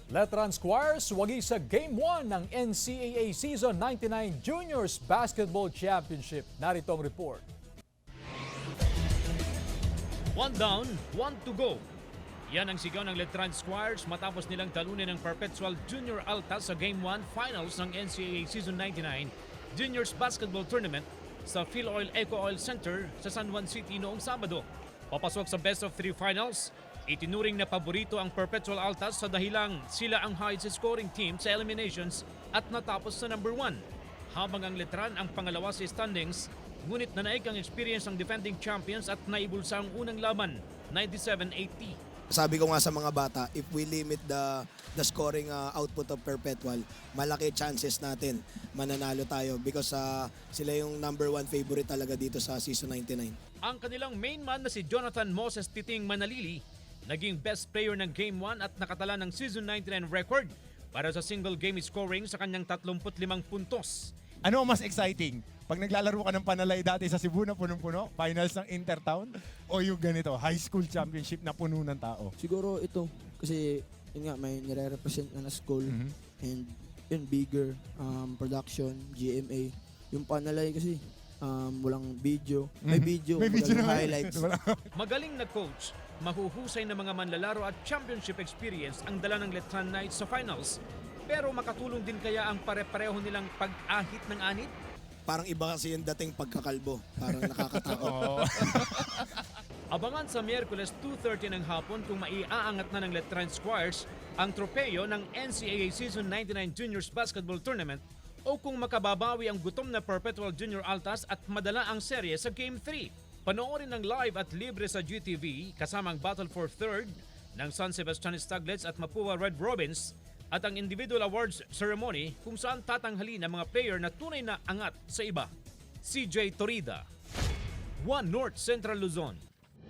Letran Squires wagi sa Game 1 ng NCAA Season 99 Juniors Basketball Championship. Narito ang report. 1 down, 1 to go. Yan ang sigaw ng Letran Squires matapos nilang talunin ng Perpetual Junior Altas sa Game 1 Finals ng NCAA Season 99 Juniors Basketball Tournament sa Philoil Eco Oil Center sa San Juan City noong Sabado. Papasok sa Best of 3 Finals, itinuring na paborito ang Perpetual Altas sa dahilang sila ang highest scoring team sa eliminations at natapos sa number 1. Habang ang Letran ang pangalawa sa standings, ngunit nanaig ang experience ng defending champions at naibulsa ang unang laban, 97-80. Sabi ko nga sa mga bata, if we limit the scoring output of Perpetual, malaki chances natin mananalo tayo because sila yung number 1 favorite talaga dito sa Season 99. Ang kanilang main man na si Jonathan Moses Titing Manalili, naging best player ng Game 1 at nakatala ng Season 99 record para sa single game scoring sa kanyang 35 puntos. Ano ang mas exciting? Pag naglalaro ka ng panalay dati sa Cebu na punong-puno, finals ng Intertown, o yung ganito, high school championship na puno ng tao? Siguro ito, kasi yun nga, may nire-represent na school and yun, bigger production, GMA. Yung panalay kasi, walang video. May video, May video walang na highlights. Magaling na coach, mahuhusay na mga manlalaro at championship experience ang dala ng Letran Knights sa finals. Pero makatulong din kaya ang pare-pareho nilang pag-ahit ng anit? Parang iba kasi yung dating pagkakalbo. Parang nakakatakot. Abangan sa Miyerkules 2:30 ng hapon kung maiaangat na ng Letran Squires ang tropeyo ng NCAA Season 99 Juniors Basketball Tournament o kung makababawi ang gutom na Perpetual Junior Altas at madala ang serye sa Game 3. Panoorin ng live at libre sa GTV kasama ang Battle for Third ng San Sebastian Staglets at Mapua Red Robins at ang individual awards ceremony kung saan tatanghalin ang mga player na tunay na angat sa iba. CJ Torida, One North Central Luzon.